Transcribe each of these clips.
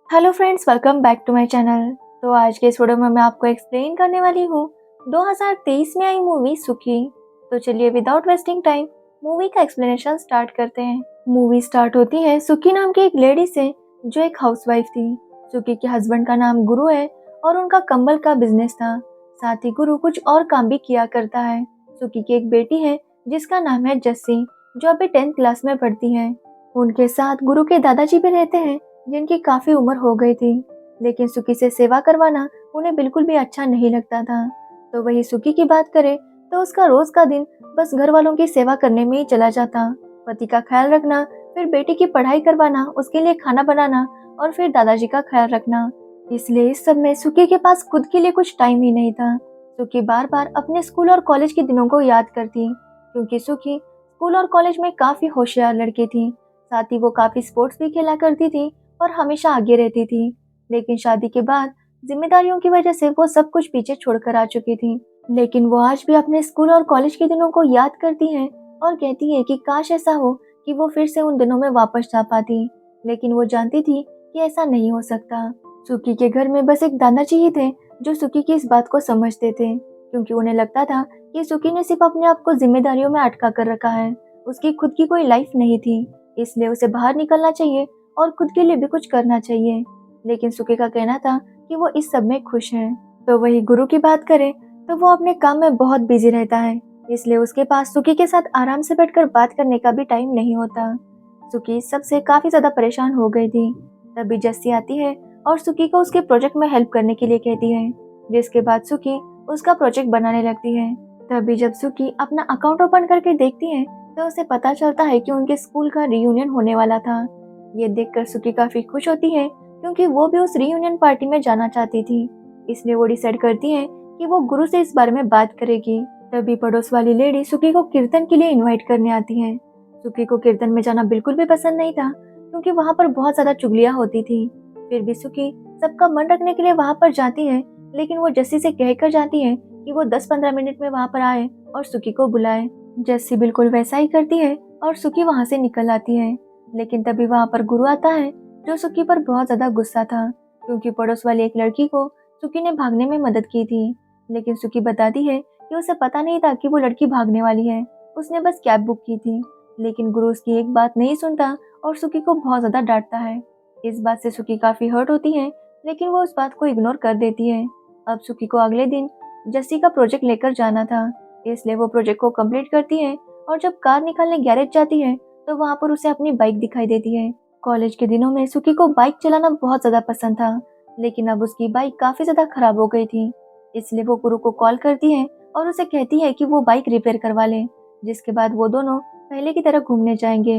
Hello friends, welcome back to my channel. तो आज के इस वीडियो में मैं आपको एक्सप्लेन करने वाली हूँ 2023 में आई मूवी सुखी। तो चलिए विदाउट वेस्टिंग टाइम मूवी का एक्सप्लेनेशन स्टार्ट करते हैं। मूवी स्टार्ट होती है सुखी नाम की एक लेडी से जो एक हाउसवाइफ थी। सुखी के हस्बैंड का नाम गुरु है और उनका कंबल का बिजनेस था। साथ ही गुरु कुछ और काम भी किया करता है। सुखी की एक बेटी है जिसका नाम है जस्सी, जो अभी 10th क्लास में पढ़ती है। उनके साथ गुरु के दादाजी भी रहते हैं जिनकी काफी उम्र हो गई थी, लेकिन सुखी से सेवा करवाना उन्हें बिल्कुल भी अच्छा नहीं लगता था। तो वही सुखी की बात करें तो उसका रोज का दिन बस घर वालों की सेवा करने में ही चला जाता। पति का ख्याल रखना, फिर बेटी की पढ़ाई करवाना, उसके लिए खाना बनाना और फिर दादाजी का ख्याल रखना। इसलिए इस सब में सुखी के पास खुद के लिए कुछ टाइम ही नहीं था। सुखी बार बार अपने स्कूल और कॉलेज के दिनों को याद करती, क्योंकि सुखी स्कूल और कॉलेज में काफी होशियार लड़की थी। साथ ही वो काफी स्पोर्ट्स भी खेला करती थी और हमेशा आगे रहती थी। लेकिन शादी के बाद जिम्मेदारियों की वजह से वो सब कुछ पीछे छोड़कर आ चुकी थी। लेकिन वो आज भी अपने स्कूल और कॉलेज के दिनों को याद करती है और कहती है कि काश ऐसा हो कि वो फिर से उन दिनों में वापस जा पाती। लेकिन वो जानती थी कि ऐसा नहीं हो सकता। सुखी के घर में बस एक दादाजी ही थे जो सुखी की इस बात को समझते थे, क्योंकि उन्हें लगता था कि सुखी ने सिर्फ अपने आप को जिम्मेदारियों में अटका कर रखा है। उसकी खुद की कोई लाइफ नहीं थी, इसलिए उसे बाहर निकलना चाहिए और खुद के लिए भी कुछ करना चाहिए। लेकिन सुखी का कहना था कि वो इस सब में खुश है। तो वही गुरु की बात करें तो वो अपने काम में बहुत बिजी रहता है, इसलिए उसके पास सुखी के साथ आराम से बैठकर बात करने का भी टाइम नहीं होता। सुखी इस सब से काफी ज्यादा परेशान हो गई थी। तभी जस्सी आती है और सुखी को उसके प्रोजेक्ट में हेल्प करने के लिए कहती है, जिसके बाद सुखी उसका प्रोजेक्ट बनाने लगती है। तभी जब सुखी अपना अकाउंट ओपन करके देखती है तो उसे पता चलता है कि उनके स्कूल का रियूनियन होने वाला था। ये देखकर सुखी काफी खुश होती है, क्योंकि वो भी उस रियूनियन पार्टी में जाना चाहती थी। इसलिए वो डिसाइड करती है कि वो गुरु से इस बारे में बात करेगी। तभी पड़ोस वाली लेडी सुखी को कीर्तन के लिए इनवाइट करने आती है। सुखी को कीर्तन में जाना बिल्कुल भी पसंद नहीं था, क्योंकि वहाँ पर बहुत ज्यादा चुगलियाँ होती थी। फिर भी सुखी सबका मन रखने के लिए वहाँ पर जाती है, लेकिन वो जस्सी से कहकर जाती है कि वो 10-15 मिनट में वहाँ पर आए और सुखी को बुलाए। जस्सी बिल्कुल वैसा ही करती है और सुखी वहाँ से निकल आती है। लेकिन तभी वहाँ पर गुरु आता है जो सुखी पर बहुत ज्यादा गुस्सा था, क्योंकि पड़ोस वाली एक लड़की को सुखी ने भागने में मदद की थी। लेकिन सुखी बताती है कि उसे पता नहीं था कि वो लड़की भागने वाली है, उसने बस कैब बुक की थी। लेकिन गुरु उसकी एक बात नहीं सुनता और सुखी को बहुत ज्यादा डांटता है। इस बात से सुखी काफी हर्ट होती है, लेकिन वो उस बात को इग्नोर कर देती है। अब सुखी को अगले दिन जस्सी का प्रोजेक्ट लेकर जाना था, इसलिए वो प्रोजेक्ट को कंप्लीट करती है और जब कार निकालने गैरेज जाती है तो वहाँ पर उसे अपनी बाइक दिखाई देती है। कॉलेज के दिनों में सुखी को बाइक चलाना बहुत ज्यादा पसंद था, लेकिन अब उसकी बाइक काफी ज्यादा खराब हो गई थी। इसलिए वो गुरु को कॉल करती है और उसे कहती है कि वो बाइक रिपेयर करवा ले, जिसके बाद वो दोनों पहले की तरह घूमने जाएंगे।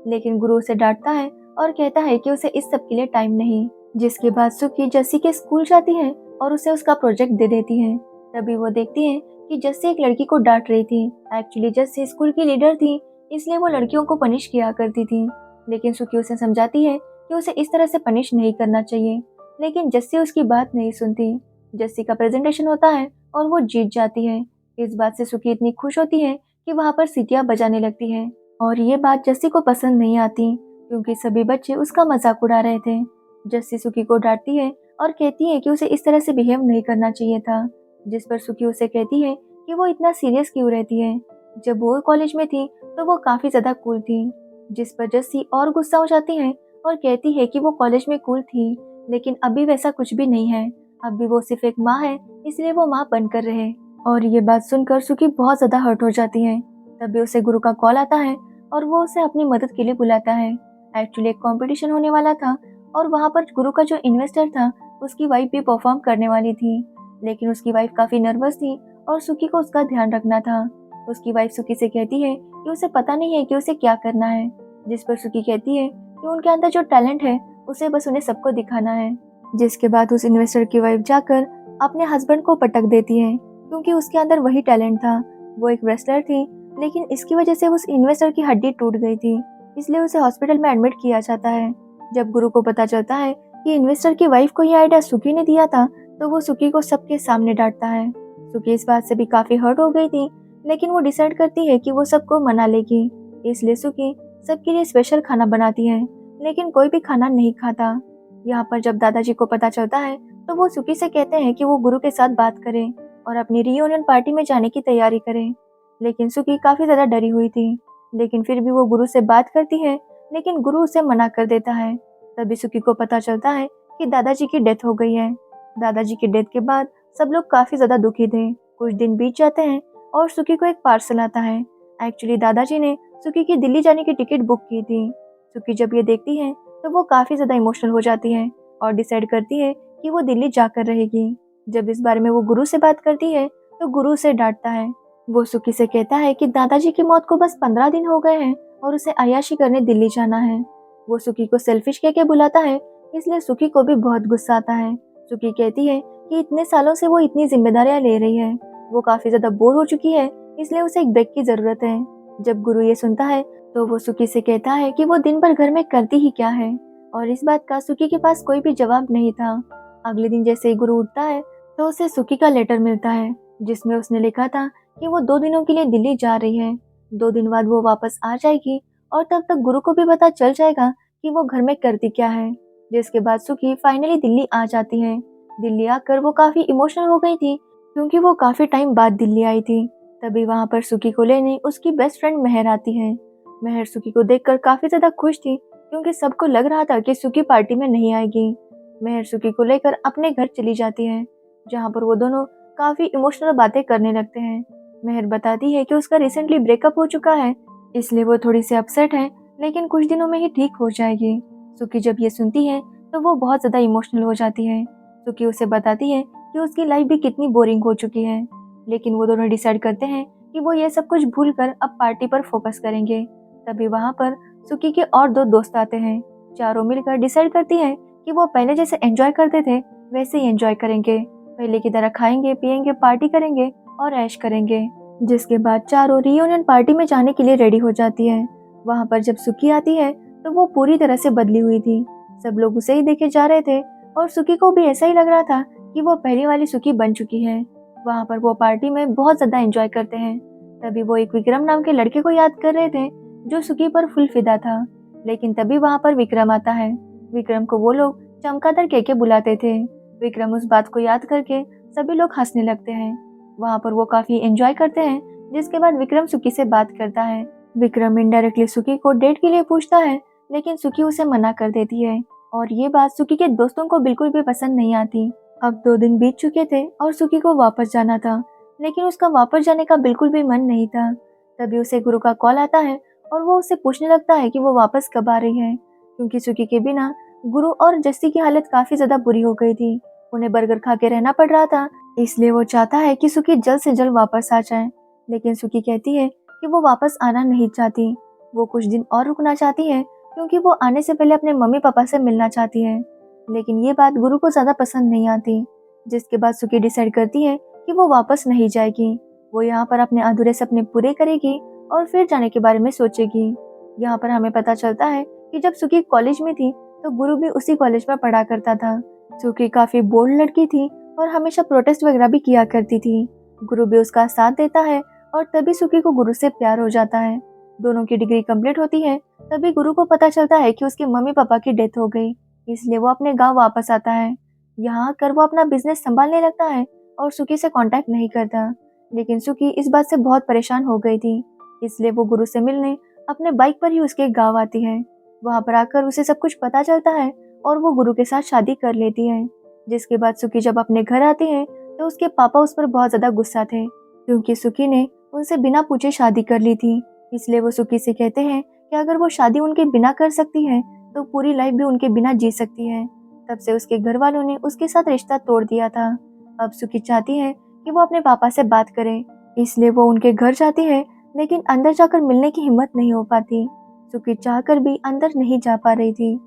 लेकिन गुरु उसे डांटता है और कहता है कि उसे इस सब के लिए टाइम नहीं। जिसके बाद सुखी जस्सी के स्कूल जाती है और उसे उसका प्रोजेक्ट दे देती है। तभी वो देखती है कि जस्सी एक लड़की को डांट रही थी। एक्चुअली जस्सी स्कूल की लीडर थी, इसलिए वो लड़कियों को पनिश किया करती थी। लेकिन सुखी उसे समझाती है कि उसे इस तरह से पनिश नहीं करना चाहिए, लेकिन जस्सी उसकी बात नहीं सुनती। जस्सी का प्रेजेंटेशन होता है और वो जीत जाती है। इस बात से सुखी इतनी खुश होती है कि वहाँ पर सीटियाँ बजाने लगती है, और ये बात जस्सी को पसंद नहीं आती, क्योंकि सभी बच्चे उसका मजाक उड़ा रहे थे। जस्सी सुखी को डांटती है और कहती है कि उसे इस तरह से बिहेव नहीं करना चाहिए था, जिस पर सुखी उसे कहती है कि वो इतना सीरियस क्यों रहती है। जब वो कॉलेज में थी तो वो काफी ज्यादा कूल थी, जिस पर जस्सी और गुस्सा हो जाती है और कहती है कि वो कॉलेज में कूल थी, लेकिन अभी वैसा कुछ भी नहीं है। अभी वो सिर्फ एक माँ है, इसलिए वो माँ बनकर रहे। और ये बात सुनकर सुखी बहुत ज्यादा हर्ट हो जाती है। तभी उसे गुरु का कॉल आता है और वो उसे अपनी मदद के लिए बुलाता है। एक्चुअली एक कंपटीशन होने वाला था और वहाँ पर गुरु का जो इन्वेस्टर था उसकी वाइफ भी परफॉर्म करने वाली थी, लेकिन उसकी वाइफ काफी नर्वस थी और सुखी को उसका ध्यान रखना था। उसकी वाइफ सुखी से कहती है कि उसे पता नहीं है कि उसे क्या करना है, जिस पर सुखी कहती है कि उनके अंदर जो टैलेंट है उसे बस उन्हें सबको दिखाना है। जिसके बाद उस इन्वेस्टर की वाइफ जाकर अपने हस्बैंड को पटक देती है, क्योंकि उसके अंदर वही टैलेंट था। वो एक रेसलर थी, लेकिन इसकी वजह से उस इन्वेस्टर की हड्डी टूट गई थी, इसलिए उसे हॉस्पिटल में एडमिट किया जाता है। जब गुरु को पता चलता है कि इन्वेस्टर की वाइफ को ये आइडिया सुखी ने दिया था, तो वो सुखी को सबके सामने डांटता है। सुखी इस बात से भी काफी हर्ट हो गई थी, लेकिन वो डिसाइड करती है कि वो सबको मना लेगी। इसलिए सुखी सबके लिए स्पेशल खाना बनाती है, लेकिन कोई भी खाना नहीं खाता। यहाँ पर जब दादाजी को पता चलता है तो वो सुकी से कहते हैं कि वो गुरु के साथ बात करें और अपनी रियूनियन पार्टी में जाने की तैयारी करें। लेकिन सुकी काफी ज्यादा डरी हुई थी, लेकिन फिर भी वो गुरु से बात करती है, लेकिन गुरु उसे मना कर देता है। तभी सुकी को पता चलता है कि दादाजी की डेथ हो गई है। दादाजी की डेथ के बाद सब लोग काफी ज्यादा दुखी थे। कुछ दिन बीत जाते हैं और सुकी को एक पार्सल आता है। एक्चुअली दादाजी ने सुकी की दिल्ली जाने की टिकट बुक की थी। सुकी जब ये देखती है तो वो काफी ज्यादा इमोशनल हो जाती है और डिसाइड करती है कि वो दिल्ली जाकर रहेगी। जब इस बारे में वो गुरु से बात करती है तो गुरु उसे डांटता है। वो सुकी से कहता है कि दादाजी की मौत को बस 15 दिन हो गए हैं और उसे अय्याशी करने दिल्ली जाना है। वो सुकी को सेल्फिश कह के बुलाता है, इसलिए सुकी को भी बहुत गुस्सा आता है। सुकी कहती है कि इतने सालों से वो इतनी जिम्मेदारियां ले रही है, वो काफी ज्यादा बोर हो चुकी है, इसलिए उसे एक ब्रेक की जरूरत है। जब गुरु ये सुनता है तो वो सुकी से कहता है कि वो दिन भर घर में करती ही क्या है, और इस बात का सुकी के पास कोई भी जवाब नहीं था। अगले दिन जैसे ही गुरु उठता है तो उसे सुकी का लेटर मिलता है, जिसमें उसने लिखा था कि वो 2 दिनों के लिए दिल्ली जा रही है। 2 दिन बाद वो वापस आ जाएगी और तब तक गुरु को भी पता चल जाएगा कि वो घर में करती क्या है। जिसके बाद सुकी फाइनली दिल्ली आ जाती है। दिल्ली आकर वो काफी इमोशनल हो गई थी, क्योंकि वो काफी टाइम बाद दिल्ली आई थी। तभी वहाँ पर सुकी को लेने उसकी बेस्ट फ्रेंड मेहर आती है। मेहर सुकी को देखकर काफी ज्यादा खुश थी, क्योंकि सबको लग रहा था कि सुकी पार्टी में नहीं आएगी। मेहर सुकी को लेकर अपने घर चली जाती है, जहाँ पर वो दोनों काफी इमोशनल बातें करने लगते हैं। मेहर बताती है कि उसका रिसेंटली ब्रेकअप हो चुका है, इसलिए वो थोड़ी सी अपसेट है, लेकिन कुछ दिनों में ही ठीक हो जाएगी। सुकी जब ये सुनती है तो वो बहुत ज्यादा इमोशनल हो जाती है। सुकी उसे बताती है कि उसकी लाइफ भी कितनी बोरिंग हो चुकी है, लेकिन वो दोनों डिसाइड करते हैं कि वो ये सब कुछ भूलकर अब पार्टी पर फोकस करेंगे। तभी वहाँ पर सुकी के और 2 दोस्त आते हैं। चारों मिलकर डिसाइड करती हैं कि वो पहले जैसे एंजॉय करते थे वैसे ही एंजॉय करेंगे, पहले की तरह खाएंगे पिएंगे पार्टी करेंगे और ऐश करेंगे। जिसके बाद चारों रियूनियन पार्टी में जाने के लिए रेडी हो जाती है। वहाँ पर जब सुकी आती है तो वो पूरी तरह से बदली हुई थी। सब लोग उसे ही देखे जा रहे थे और सुकी को भी ऐसा ही लग रहा था कि वो पहली वाली सुकी बन चुकी है। वहाँ पर वो पार्टी में बहुत ज्यादा एंजॉय करते हैं। तभी वो एक विक्रम नाम के लड़के को याद कर रहे थे, जो सुकी पर फुल फिदा था। लेकिन तभी वहाँ पर विक्रम आता है। विक्रम को वो लोग चमगादड़ कह के बुलाते थे। विक्रम उस बात को याद करके सभी लोग हंसने लगते हैं। वहाँ पर वो काफी एंजॉय करते हैं। जिसके बाद विक्रम सुकी से बात करता है। विक्रम इनडायरेक्टली सुकी को डेट के लिए पूछता है, लेकिन सुकी उसे मना कर देती है, और ये बात सुकी के दोस्तों को बिल्कुल भी पसंद नहीं आती। अब 2 दिन बीत चुके थे और सुकी को वापस जाना था, लेकिन उसका वापस जाने का बिल्कुल भी मन नहीं था। तभी उसे गुरु का कॉल आता है और वो उससे पूछने लगता है कि वो वापस कब आ रही है, क्योंकि सुकी के बिना गुरु और जस्सी की हालत काफी ज्यादा बुरी हो गई थी। उन्हें बर्गर खा के रहना पड़ रहा था, इसलिए वो चाहता है कि सुकी जल्द से जल्द वापस आ जाए। लेकिन सुकी कहती है कि वो वापस आना नहीं चाहती, वो कुछ दिन और रुकना चाहती है, क्योंकि वो आने से पहले अपने मम्मी पापा से मिलना चाहती है। लेकिन ये बात गुरु को ज्यादा पसंद नहीं आती। जिसके बाद सुकी डिसाइड करती है कि वो वापस नहीं जाएगी, वो यहाँ पर अपने अधूरे सपने पूरे करेगी और फिर जाने के बारे में सोचेगी। यहाँ पर हमें पता चलता है कि जब सुकी कॉलेज में थी तो गुरु भी उसी कॉलेज में पढ़ा करता था। सुकी काफी बोल्ड लड़की थी और हमेशा प्रोटेस्ट वगैरह भी किया करती थी। गुरु भी उसका साथ देता है और तभी सुकी को गुरु से प्यार हो जाता है। दोनों की डिग्री कंप्लीट होती है। तभी गुरु को पता चलता है कि उसके मम्मी पापा की डेथ हो गई, इसलिए वो अपने गांव वापस आता है। यहाँ आकर वो अपना बिजनेस संभालने लगता है और सुकी से कांटेक्ट नहीं करता। लेकिन सुकी इस बात से बहुत परेशान हो गई थी, इसलिए वो गुरु से मिलने अपने बाइक पर ही उसके गांव आती है। वहाँ पर आकर उसे सब कुछ पता चलता है और वो गुरु के साथ शादी कर लेती है। जिसके बाद सुकी जब अपने घर आती है तो उसके पापा उस पर बहुत ज्यादा गुस्सा थे, क्योंकि सुकी ने उनसे बिना पूछे शादी कर ली थी। इसलिए वो सुकी से कहते हैं कि अगर वो शादी उनके बिना कर सकती है तो पूरी लाइफ भी उनके बिना जी सकती है। तब से उसके घर वालों ने उसके साथ रिश्ता तोड़ दिया था। अब सुकी चाहती है कि वो अपने पापा से बात करे, इसलिए वो उनके घर जाती है, लेकिन अंदर जाकर मिलने की हिम्मत नहीं हो पाती। सुकी चाहकर भी अंदर नहीं जा पा रही थी।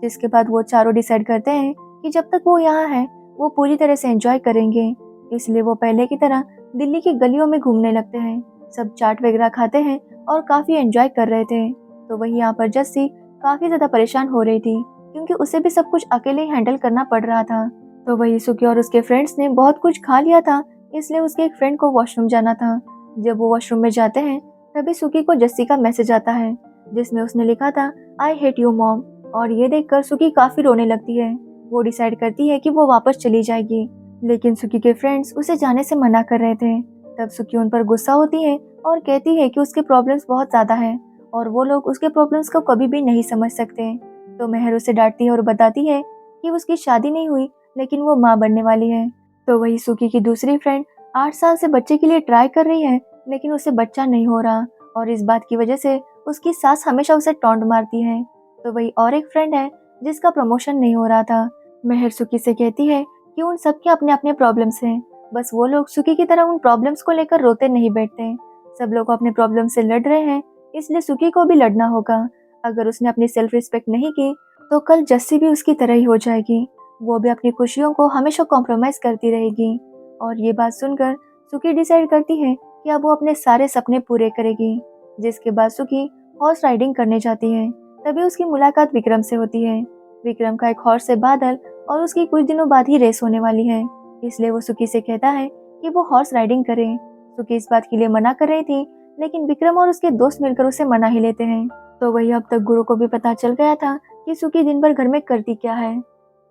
जिसके बाद वो चारों डिसाइड करते हैं कि जब तक वो यहाँ है वो पूरी तरह से एंजॉय करेंगे। इसलिए वो पहले की तरह दिल्ली की गलियों में घूमने लगते हैं। सब चाट वगैरह खाते हैं और काफी एंजॉय कर रहे थे। तो वही यहाँ पर जस्सी काफी ज्यादा परेशान हो रही थी, क्योंकि उसे भी सब कुछ अकेले ही हैंडल करना पड़ रहा था। तो वही सुकी और उसके फ्रेंड्स ने बहुत कुछ खा लिया था, इसलिए उसके एक फ्रेंड को वॉशरूम जाना था। जब वो वॉशरूम में जाते हैं तभी सुकी को जस्सी का मैसेज आता है, जिसमें उसने लिखा था आई हेट यू मॉम। और ये देखकर सुकी काफी रोने लगती है। वो डिसाइड करती है कि वो वापस चली जाएगी, लेकिन सुकी के फ्रेंड्स उसे जाने से मना कर रहे थे। तब सुकी उन पर गुस्सा होती है और कहती है कि उसके प्रॉब्लम्स बहुत ज़्यादा हैं और वो लोग उसके प्रॉब्लम्स को कभी भी नहीं समझ सकते। तो मेहर उसे डांटती है और बताती है कि उसकी शादी नहीं हुई, लेकिन वो माँ बनने वाली है। तो वही सुकी की दूसरी फ्रेंड 8 साल से बच्चे के लिए ट्राई कर रही है, लेकिन उसे बच्चा नहीं हो रहा और इस बात की वजह से उसकी सास हमेशा उसे टॉन्ट मारती है। तो वही और एक फ्रेंड है जिसका प्रमोशन नहीं हो रहा था। मेहर सुकी से कहती है कि उन सबके अपने अपने प्रॉब्लम्स हैं, बस वो लोग सुकी की तरह उन प्रॉब्लम्स को लेकर रोते नहीं बैठते। सब लोग अपने प्रॉब्लम से लड़ रहे हैं, इसलिए सुकी को भी लड़ना होगा। अगर उसने अपनी सेल्फ रिस्पेक्ट नहीं की तो कल जस्सी भी उसकी तरह ही हो जाएगी। वो भी अपनी खुशियों को हमेशा कॉम्प्रोमाइज करती रहेगी। और ये बात सुनकर सुकी डिसाइड करती है कि अब वो अपने सारे सपने पूरे करेगी। जिसके बाद सुकी हॉर्स राइडिंग करने जाती है। तभी उसकी मुलाकात विक्रम से होती है। विक्रम का एक हॉर्स है बादल और उसकी कुछ दिनों बाद ही रेस होने वाली है, इसलिए वो सुकी से कहता है कि वो हॉर्स राइडिंग करे। सुकी इस बात के लिए मना कर रही थी, लेकिन विक्रम और उसके दोस्त मिलकर उसे मना ही लेते हैं। तो वही अब तक गुरु को भी पता चल गया था कि सुकी दिन भर घर में करती क्या है।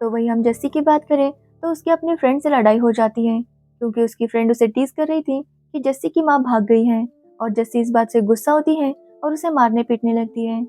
तो वही हम जस्सी की बात करें तो उसकी अपनी फ्रेंड से लड़ाई हो जाती है, क्योंकि उसकी फ्रेंड उसे टीज कर रही थी कि जस्सी की माँ भाग गई है और जस्सी इस बात से गुस्सा होती है और उसे मारने पीटने लगती है।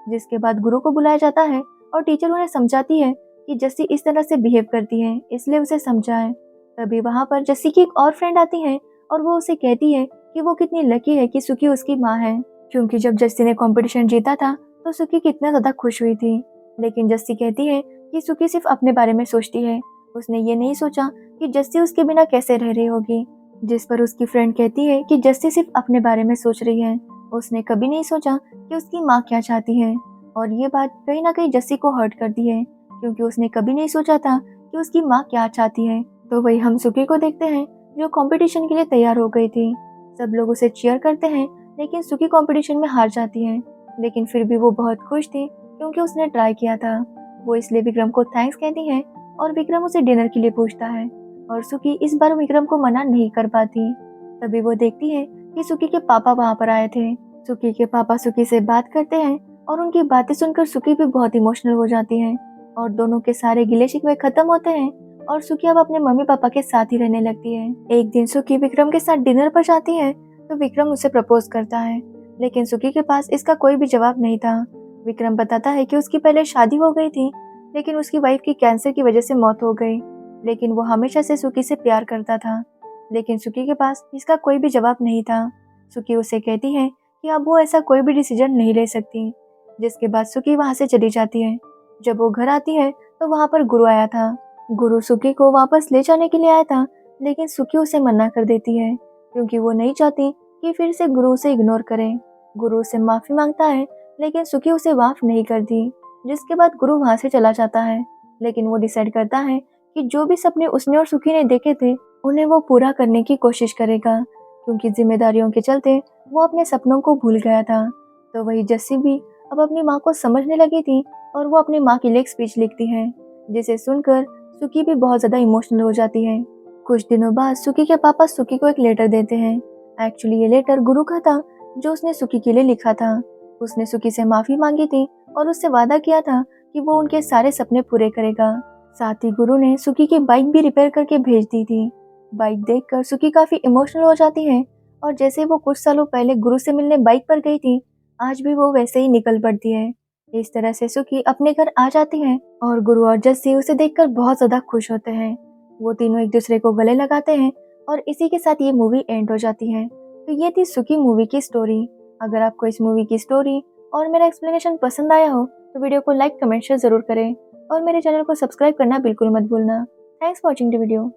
जिसके बाद गुरु को बुलाया जाता है और टीचर उन्हें समझाती है कि जस्सी इस तरह से बिहेव करती है, इसलिए उसे समझाएं। तभी वहाँ पर जस्सी की एक और फ्रेंड आती है और वो उसे कहती है कि वो कितनी लकी है कि सुकी उसकी माँ है, क्योंकि जब जस्सी ने कंपटीशन जीता था तो सुकी कितना ज़्यादा खुश हुई थी। लेकिन जस्सी कहती है कि सुकी सिर्फ अपने बारे में सोचती है, उसने ये नहीं सोचा कि जस्सी उसके बिना कैसे रह रही होगी। जिस पर उसकी फ्रेंड कहती है कि जस्सी सिर्फ अपने बारे में सोच रही है, उसने कभी नहीं सोचा कि उसकी माँ क्या चाहती है। और ये बात कहीं ना कहीं जस्सी को हर्ट करती है, क्योंकि उसने कभी नहीं सोचा था कि उसकी माँ क्या चाहती है। तो वही हम सुकी को देखते हैं जो कंपटीशन के लिए तैयार हो गई थी। सब लोग उसे चीयर करते हैं, लेकिन सुकी कंपटीशन में हार जाती है, लेकिन फिर भी वो बहुत खुश थी क्योंकि उसने ट्राई किया था। वो इसलिए विक्रम को थैंक्स कहती है और विक्रम उसे डिनर के लिए पूछता है और सुकी इस बार विक्रम को मना नहीं कर पाती। तभी वो देखती है कि सुकी के पापा वहाँ पर आए थे। सुकी के पापा सुकी से बात करते हैं और उनकी बातें सुनकर सुकी भी बहुत इमोशनल हो जाती है और दोनों के सारे गिले शिकवे खत्म होते हैं और सुकी अब अपने मम्मी पापा के साथ ही रहने लगती है। एक दिन सुकी विक्रम के साथ डिनर पर जाती है तो विक्रम उसे प्रपोज करता है, लेकिन सुकी के पास इसका कोई भी जवाब नहीं था। विक्रम बताता है कि उसकी पहले शादी हो गई थी, लेकिन उसकी वाइफ की कैंसर की वजह से मौत हो गई, लेकिन वो हमेशा से सुकी से प्यार करता था। लेकिन सुकी के पास इसका कोई भी जवाब नहीं था। सुकी उसे कहती है कि अब वो ऐसा कोई भी डिसीजन नहीं ले सकती। जिसके बाद सुकी वहाँ से चली जाती है। जब वो घर आती है तो वहाँ पर गुरु आया था। गुरु सुकी को वापस ले जाने के लिए आया था, लेकिन सुकी उसे मना कर देती है क्योंकि वो नहीं चाहती कि फिर से गुरु उसे इग्नोर करे। गुरु से माफ़ी मांगता है, लेकिन सुकी उसे माफ नहीं करती। जिसके बाद गुरु वहाँ से चला जाता है, लेकिन वो डिसाइड करता है कि जो भी सपने उसने और सुकी ने देखे थे उन्हें वो पूरा करने की कोशिश करेगा, क्योंकि जिम्मेदारियों के चलते वो अपने सपनों को भूल गया था। तो वही जस्सी भी अब अपनी माँ को समझने लगी थी और वो अपनी माँ के लिए एक स्पीच लिखती है, जिसे सुनकर सुकी भी बहुत ज़्यादा इमोशनल हो जाती है। कुछ दिनों बाद सुकी के पापा सुकी को एक लेटर देते हैं। एक्चुअली ये लेटर गुरु का था जो उसने सुकी के लिए लिखा था। उसने सुकी से माफ़ी मांगी थी और उससे वादा किया था कि वो उनके सारे सपने पूरे करेगा। साथ ही गुरु ने सुकी की बाइक भी रिपेयर करके भेज दी थी। बाइक देखकर सुकी काफ़ी इमोशनल हो जाती है और जैसे वो कुछ सालों पहले गुरु से मिलने बाइक पर गई थी, आज भी वो वैसे ही निकल पड़ती है। इस तरह से सुकी अपने घर आ जाती है और गुरु और जस्सी उसे देखकर बहुत ज़्यादा खुश होते हैं। वो तीनों एक दूसरे को गले लगाते हैं और इसी के साथ ये मूवी एंड हो जाती है। तो ये थी सुकी मूवी की स्टोरी। अगर आपको इस मूवी की स्टोरी और मेरा एक्सप्लेनेशन पसंद आया हो तो वीडियो को लाइक कमेंट शेयर ज़रूर करें और मेरे चैनल को सब्सक्राइब करना बिल्कुल मत भूलना। Thanks for watching the video.